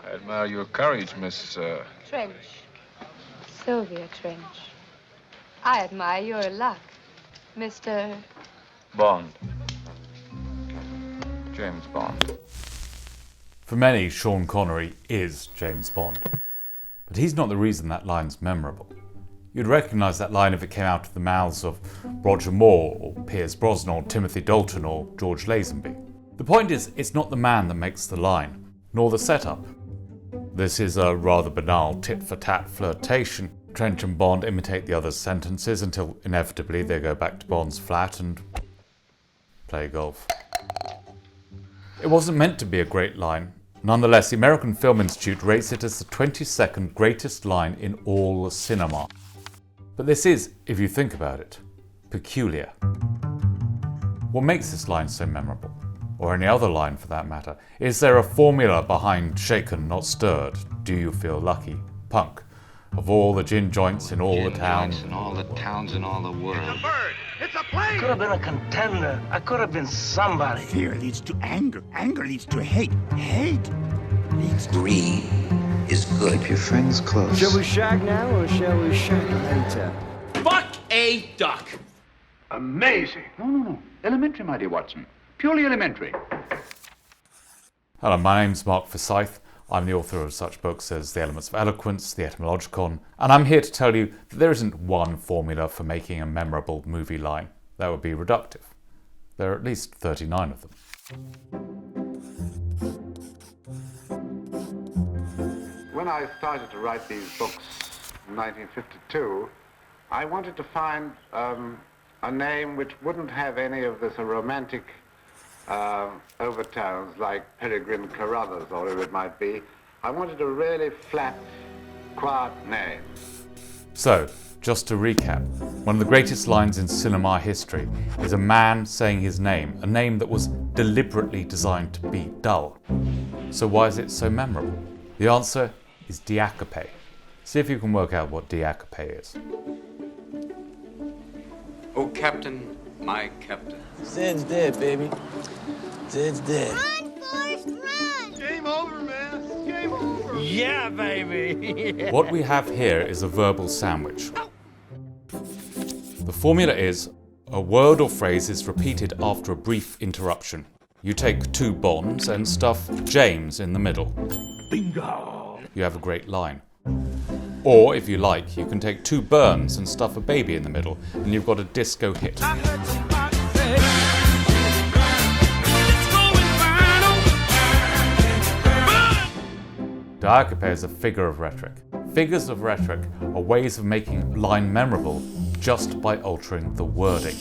I admire your courage, Miss... Trench. Sylvia Trench. I admire your luck, Mr. Bond. James Bond. For many, Sean Connery is James Bond. But he's not the reason that line's memorable. You'd recognise that line if it came out of the mouths of Roger Moore, or Pierce Brosnan, or Timothy Dalton, or George Lazenby. The point is, it's not the man that makes the line, nor the setup. This is a rather banal tit-for-tat flirtation. Trench and Bond imitate the other's sentences until inevitably they go back to Bond's flat and play golf. It wasn't meant to be a great line. Nonetheless, the American Film Institute rates it as the 22nd greatest line in all cinema. But this is, if you think about it, peculiar. What makes this line so memorable? Or any other line for that matter? Is there a formula behind shaken, not stirred? Do you feel lucky? Punk. Of all the gin joints in all the towns. In all the towns in all the world. It's a bird! It's a plane! I could have been a contender. I could have been somebody. Fear leads to anger. Anger leads to hate. Hate leads to... Greed is good. Keep your friends close. Shall we shag now or shall we shag later? Fuck a duck! Amazing. No. Elementary, my dear Watson. Purely elementary. Hello, my name's Mark Forsyth. I'm the author of such books as The Elements of Eloquence, The Etymologicon, and I'm here to tell you that there isn't one formula for making a memorable movie line. That would be reductive. There are at least 39 of them. When I started to write these books in 1952, I wanted to find a name which wouldn't have any of this romantic overtones like Peregrine Carruthers or whatever it might be. I wanted a really flat, quiet name. So, just to recap, one of the greatest lines in cinema history is a man saying his name, a name that was deliberately designed to be dull. So why is it so memorable? The answer is Diacope. See if you can work out what Diacope is. Oh, Captain, my Captain. Zed's dead, baby. Zed's dead. Run, Forrest, run! Game over, man. Game over. Yeah, baby. What we have here is a verbal sandwich. The formula is, a word or phrase is repeated after a brief interruption. You take two bonds and stuff James in the middle. Bingo! You have a great line. Or, if you like, you can take two Burns and stuff a baby in the middle, and you've got a disco hit. Diacope is a figure of rhetoric. Figures of rhetoric are ways of making a line memorable just by altering the wording.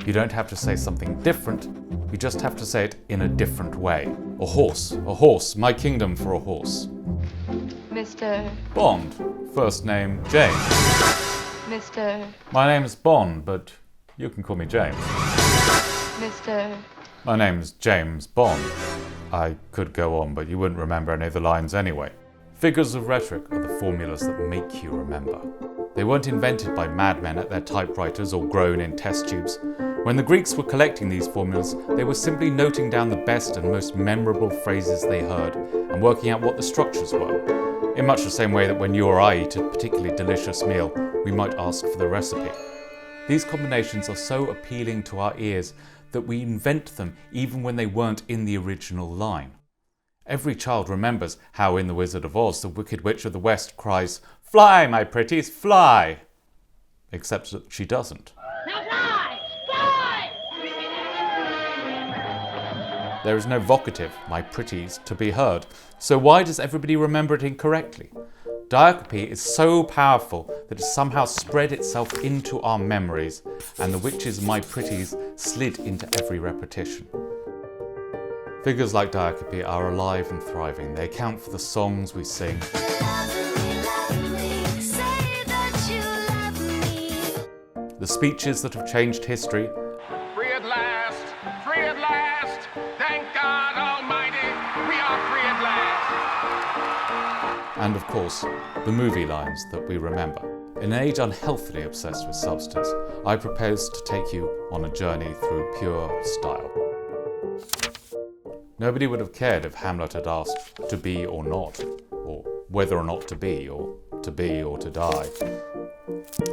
You don't have to say something different, you just have to say it in a different way. A horse, my kingdom for a horse. Mr. Bond, first name James. Mr. My name's Bond, but you can call me James. Mr. My name's James Bond. I could go on, but you wouldn't remember any of the lines anyway. Figures of rhetoric are the formulas that make you remember. They weren't invented by madmen at their typewriters or grown in test tubes. When the Greeks were collecting these formulas, they were simply noting down the best and most memorable phrases they heard and working out what the structures were. In much the same way that when you or I eat a particularly delicious meal, we might ask for the recipe. These combinations are so appealing to our ears that we invent them even when they weren't in the original line. Every child remembers how in The Wizard of Oz the Wicked Witch of the West cries, "Fly, my pretties, fly!" Except that she doesn't. Now fly! Fly! There is no vocative, my pretties, to be heard, so why does everybody remember it incorrectly? Diacope is so powerful that it somehow spread itself into our memories, and the witch's my pretties slid into every repetition. Figures like Diacope are alive and thriving. They account for the songs we sing, the speeches that have changed history, Free at last! Free at last! Thank God Almighty! We are free at last! and of course, the movie lines that we remember. In an age unhealthily obsessed with substance, I propose to take you on a journey through pure style. Nobody would have cared if Hamlet had asked to be or not, or whether or not to be, or to die.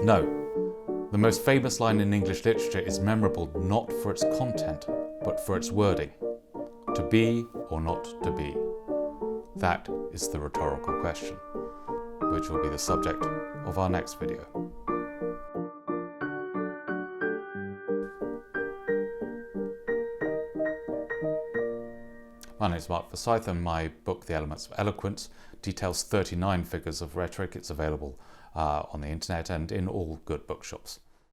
No, the most famous line in English literature is memorable not for its content, but for its wording. To be or not to be. That is the rhetorical question, which will be the subject of our next video. My name is Mark Forsyth, and my book, The Elements of Eloquence, details 39 figures of rhetoric. It's available on the internet and in all good bookshops.